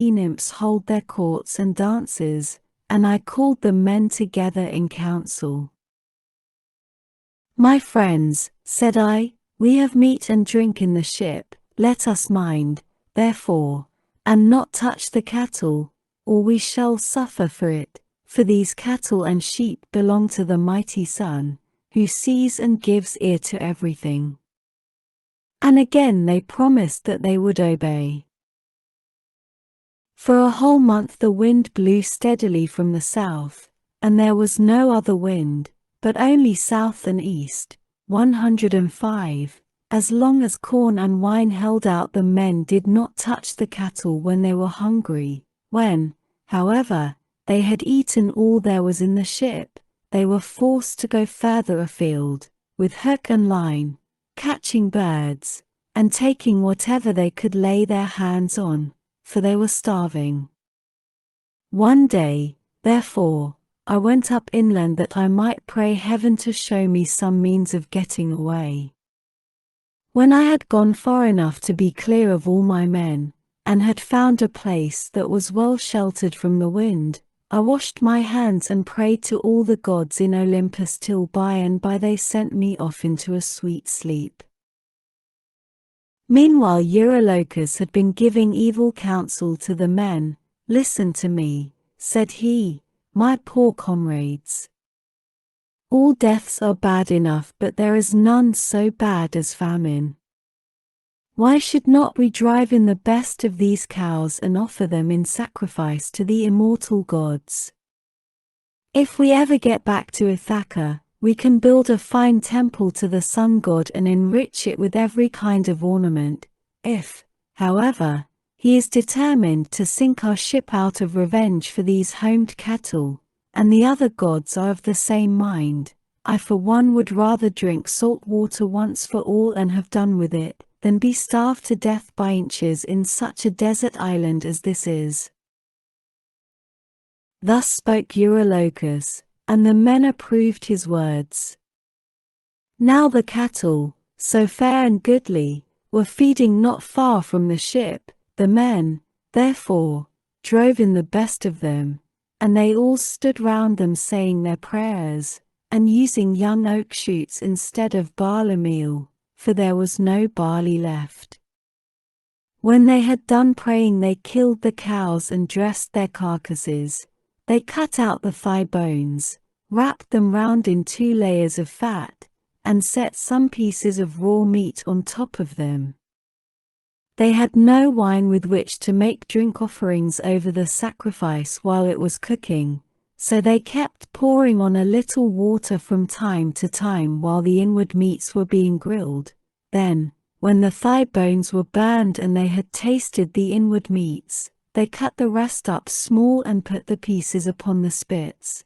nymphs hold their courts and dances, and I called the men together in council. My friends, said I, we have meat and drink in the ship, let us mind, therefore, and not touch the cattle, or we shall suffer for it, for these cattle and sheep belong to the mighty Sun, who sees and gives ear to everything. And again they promised that they would obey. For a whole month the wind blew steadily from the south, and there was no other wind, but only south and east, 105. As long as corn and wine held out, the men did not touch the cattle when they were hungry. When, however, they had eaten all there was in the ship, they were forced to go further afield, with hook and line, catching birds, and taking whatever they could lay their hands on, for they were starving. One day, therefore, I went up inland that I might pray heaven to show me some means of getting away. When I had gone far enough to be clear of all my men, and had found a place that was well sheltered from the wind, I washed my hands and prayed to all the gods in Olympus till by and by they sent me off into a sweet sleep. Meanwhile Eurylochus had been giving evil counsel to the men. Listen to me, said he, my poor comrades. All deaths are bad enough, but there is none so bad as famine. Why should not we drive in the best of these cows and offer them in sacrifice to the immortal gods? If we ever get back to Ithaca, we can build a fine temple to the sun god and enrich it with every kind of ornament. If, however, he is determined to sink our ship out of revenge for these homed cattle, and the other gods are of the same mind, I for one would rather drink salt water once for all and have done with it, than be starved to death by inches in such a desert island as this is. Thus spoke Eurylochus, and the men approved his words. Now the cattle, so fair and goodly, were feeding not far from the ship. The men, therefore, drove in the best of them, and they all stood round them saying their prayers, and using young oak shoots instead of barley meal, for there was no barley left. When they had done praying, they killed the cows and dressed their carcasses. They cut out the thigh bones, wrapped them round in 2 layers of fat, and set some pieces of raw meat on top of them. They had no wine with which to make drink offerings over the sacrifice while it was cooking, so they kept pouring on a little water from time to time while the inward meats were being grilled. Then, when the thigh bones were burned and they had tasted the inward meats, they cut the rest up small and put the pieces upon the spits.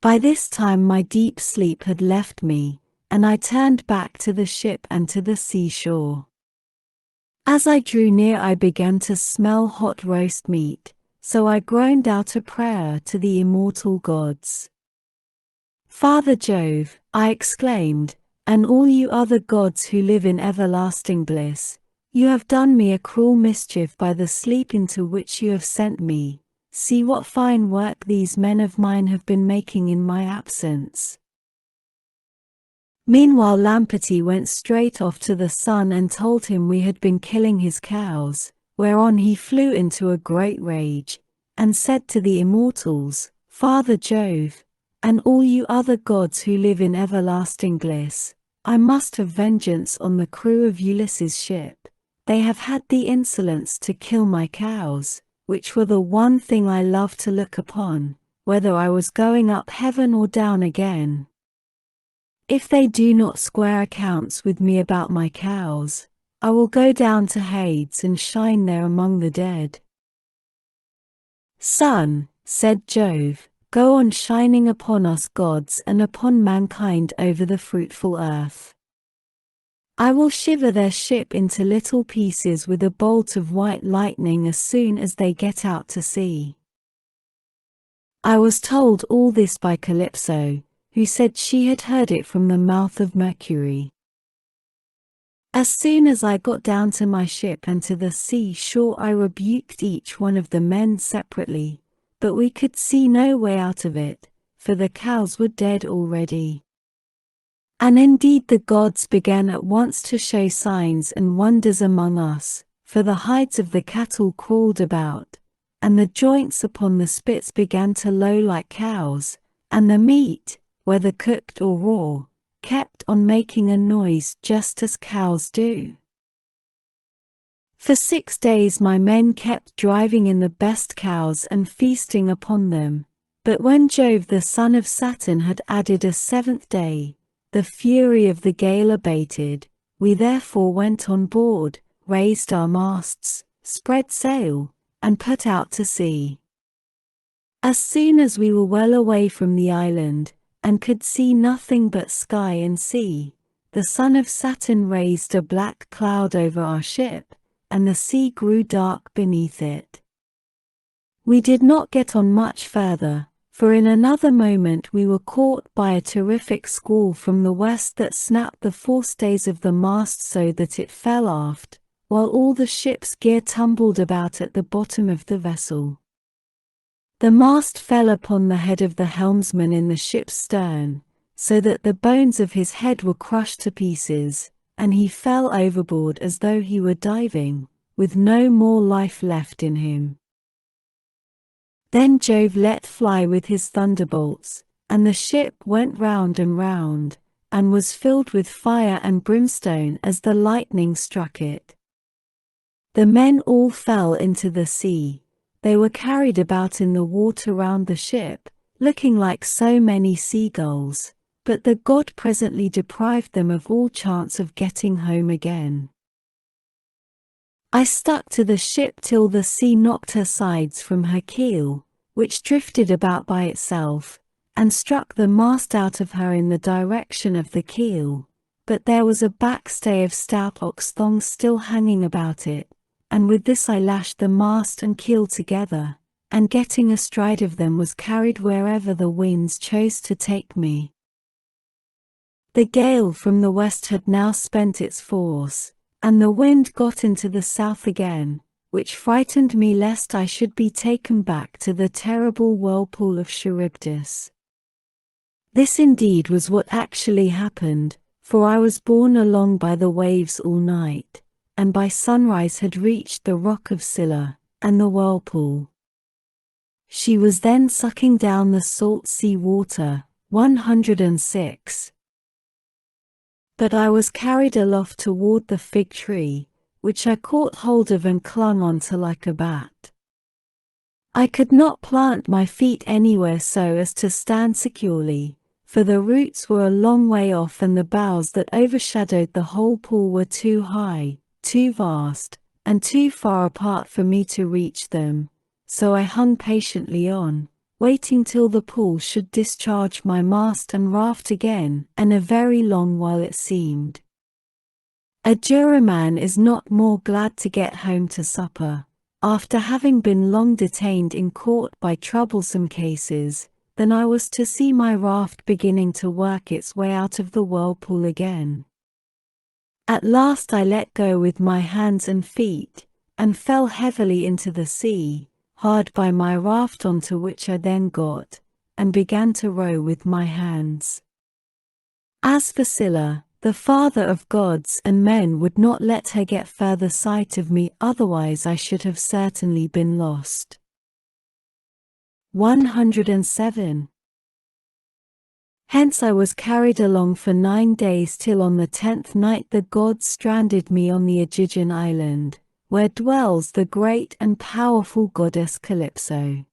By this time my deep sleep had left me, and I turned back to the ship and to the seashore. As I drew near I began to smell hot roast meat, so I groaned out a prayer to the immortal gods. Father Jove, I exclaimed, and all you other gods who live in everlasting bliss, you have done me a cruel mischief by the sleep into which you have sent me. See what fine work these men of mine have been making in my absence. Meanwhile Lampeter went straight off to the sun and told him we had been killing his cows, whereon he flew into a great rage, and said to the immortals, Father Jove, and all you other gods who live in everlasting bliss, I must have vengeance on the crew of Ulysses' ship. They have had the insolence to kill my cows, which were the one thing I loved to look upon, whether I was going up heaven or down again. If they do not square accounts with me about my cows, I will go down to Hades and shine there among the dead. Sun, said Jove, go on shining upon us gods and upon mankind over the fruitful earth. I will shiver their ship into little pieces with a bolt of white lightning as soon as they get out to sea. I was told all this by Calypso, who said she had heard it from the mouth of Mercury. As soon as I got down to my ship and to the sea shore, I rebuked each one of the men separately, but we could see no way out of it, for the cows were dead already. And indeed the gods began at once to show signs and wonders among us, for the hides of the cattle crawled about, and the joints upon the spits began to low like cows, and the meat, whether cooked or raw, kept on making a noise just as cows do. For 6 days my men kept driving in the best cows and feasting upon them, but when Jove the son of Saturn had added a 7th day, the fury of the gale abated. We therefore went on board, raised our masts, spread sail, and put out to sea. As soon as we were well away from the island, and could see nothing but sky and sea, the son of Saturn raised a black cloud over our ship, and the sea grew dark beneath it. We did not get on much further, for in another moment we were caught by a terrific squall from the west that snapped the forestays of the mast so that it fell aft, while all the ship's gear tumbled about at the bottom of the vessel. The mast fell upon the head of the helmsman in the ship's stern, so that the bones of his head were crushed to pieces, and he fell overboard as though he were diving, with no more life left in him. Then Jove let fly with his thunderbolts, and the ship went round and round, and was filled with fire and brimstone as the lightning struck it. The men all fell into the sea. They were carried about in the water round the ship, looking like so many seagulls, but the god presently deprived them of all chance of getting home again. I stuck to the ship till the sea knocked her sides from her keel, which drifted about by itself, and struck the mast out of her in the direction of the keel, but there was a backstay of stout ox thongs still hanging about it, and with this I lashed the mast and keel together, and getting astride of them was carried wherever the winds chose to take me. The gale from the west had now spent its force, and the wind got into the south again, which frightened me lest I should be taken back to the terrible whirlpool of Charybdis. This indeed was what actually happened, for I was borne along by the waves all night, and by sunrise had reached the rock of Scylla, and the whirlpool. She was then sucking down the salt sea water. 106. But I was carried aloft toward the fig tree, which I caught hold of and clung on to like a bat. I could not plant my feet anywhere so as to stand securely, for the roots were a long way off and the boughs that overshadowed the whole pool were too high, too vast, and too far apart for me to reach them, so I hung patiently on, waiting till the pool should discharge my mast and raft again, and a very long while it seemed. A juryman is not more glad to get home to supper, after having been long detained in court by troublesome cases, than I was to see my raft beginning to work its way out of the whirlpool again. At last I let go with my hands and feet, and fell heavily into the sea, hard by my raft onto which I then got, and began to row with my hands. As for Scylla, the father of gods and men would not let her get further sight of me, otherwise I should have certainly been lost. 107. Hence I was carried along for 9 days till on the 10th night the gods stranded me on the Aegean island, where dwells the great and powerful goddess Calypso.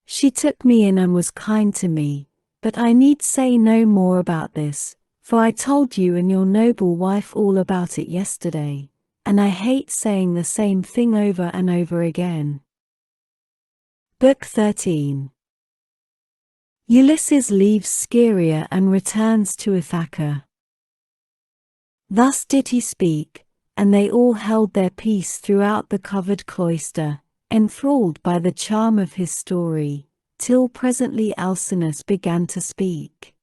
She took me in and was kind to me, but I need say no more about this, for I told you and your noble wife all about it yesterday, and I hate saying the same thing over and over again. Book 13. Ulysses leaves Scheria and returns to Ithaca. Thus did he speak, and they all held their peace throughout the covered cloister, enthralled by the charm of his story, till presently Alcinous began to speak.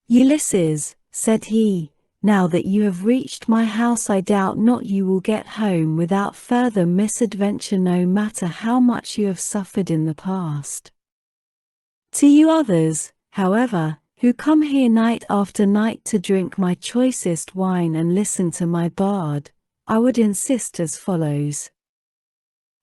Ulysses, said he, Now that you have reached my house, I doubt not you will get home without further misadventure, no matter how much you have suffered in the past. To you others, however, who come here night after night to drink my choicest wine and listen to my bard, I would insist as follows.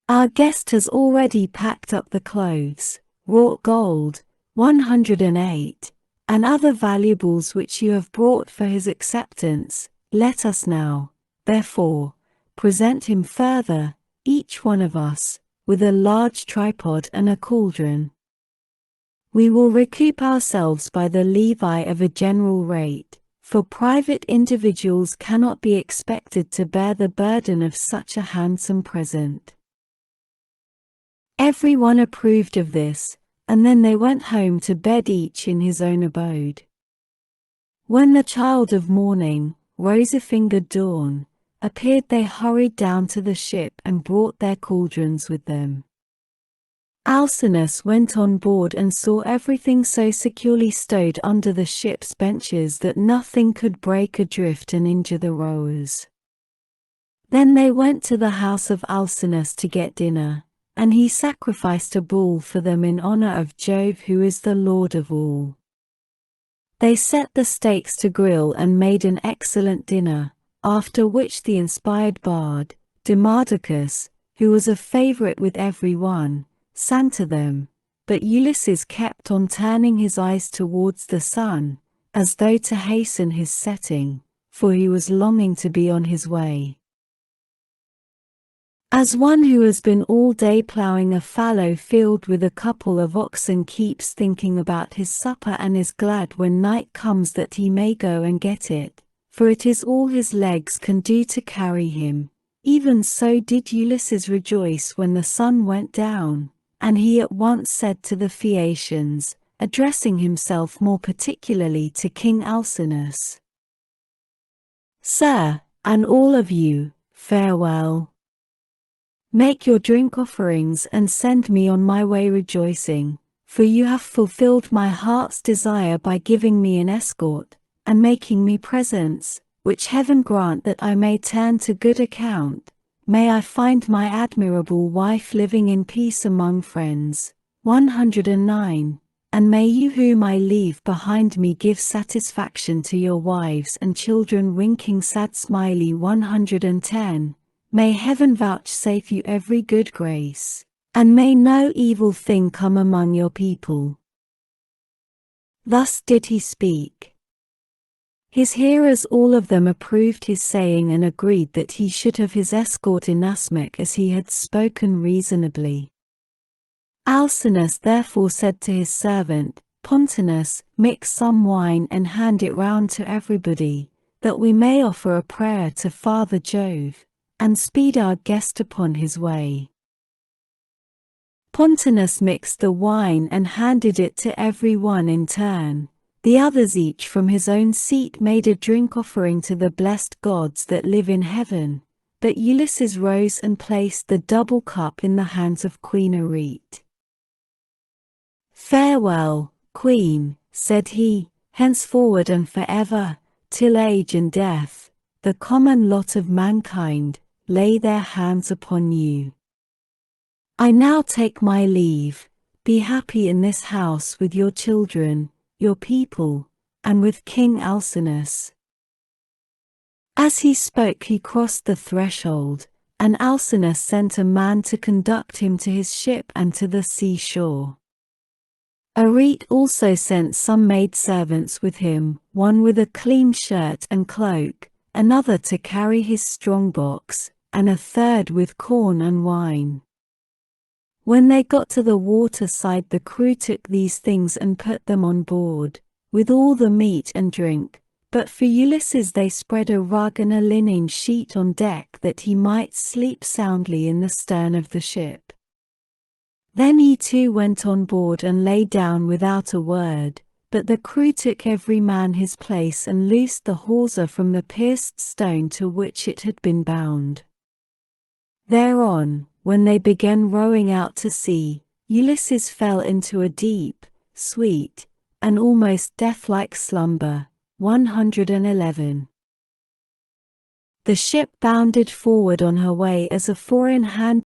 Our guest has already packed up the clothes, wrought gold, 108, and other valuables which you have brought for his acceptance. Let us now, therefore, present him further, each one of us, with a large tripod and a cauldron. We will recoup ourselves by the levy of a general rate, for private individuals cannot be expected to bear the burden of such a handsome present. Everyone approved of this, and then they went home to bed, each in his own abode. When the child of morning, rosy-fingered dawn, appeared, they hurried down to the ship and brought their cauldrons with them. Alcinous went on board and saw everything so securely stowed under the ship's benches that nothing could break adrift and injure the rowers. Then they went to the house of Alcinous to get dinner, and he sacrificed a bull for them in honor of Jove, who is the Lord of all. They set the steaks to grill and made an excellent dinner, after which the inspired bard, Demodocus, who was a favorite with every one, sang to them, but Ulysses kept on turning his eyes towards the sun, as though to hasten his setting, for he was longing to be on his way. As one who has been all day ploughing a fallow field with a couple of oxen keeps thinking about his supper and is glad when night comes that he may go and get it, for it is all his legs can do to carry him, even so did Ulysses rejoice when the sun went down. And he at once said to the Phaeacians, addressing himself more particularly to King Alcinous, Sir, and all of you, farewell. Make your drink offerings and send me on my way rejoicing, for you have fulfilled my heart's desire by giving me an escort, and making me presents, which heaven grant that I may turn to good account. May I find my admirable wife living in peace among friends. 109. And may you whom I leave behind me give satisfaction to your wives and children, winking sad smiley. 110. May heaven vouchsafe you every good grace, and may no evil thing come among your people. Thus did he speak. His hearers all of them approved his saying and agreed that he should have his escort inasmuch as he had spoken reasonably. Alcinous therefore said to his servant, Pontonous, mix some wine and hand it round to everybody, that we may offer a prayer to Father Jove, and speed our guest upon his way. Pontonous mixed the wine and handed it to every one in turn. The others each from his own seat made a drink offering to the blessed gods that live in heaven, but Ulysses rose and placed the double cup in the hands of Queen Arete. Farewell, Queen, said he, henceforward and forever, till age and death, the common lot of mankind, lay their hands upon you. I now take my leave. Be happy in this house with your children, your people, and with King Alcinous. As he spoke he crossed the threshold, and Alcinous sent a man to conduct him to his ship and to the seashore. Arete also sent some maidservants with him, one with a clean shirt and cloak, another to carry his strong-box, and a third with corn and wine. When they got to the water-side the crew took these things and put them on board, with all the meat and drink, but for Ulysses they spread a rug and a linen sheet on deck that he might sleep soundly in the stern of the ship. Then he too went on board and lay down without a word, but the crew took every man his place and loosed the hawser from the pierced stone to which it had been bound. Thereon, when they began rowing out to sea, Ulysses fell into a deep, sweet, and almost death-like slumber. 111. The ship bounded forward on her way as a four-in-hand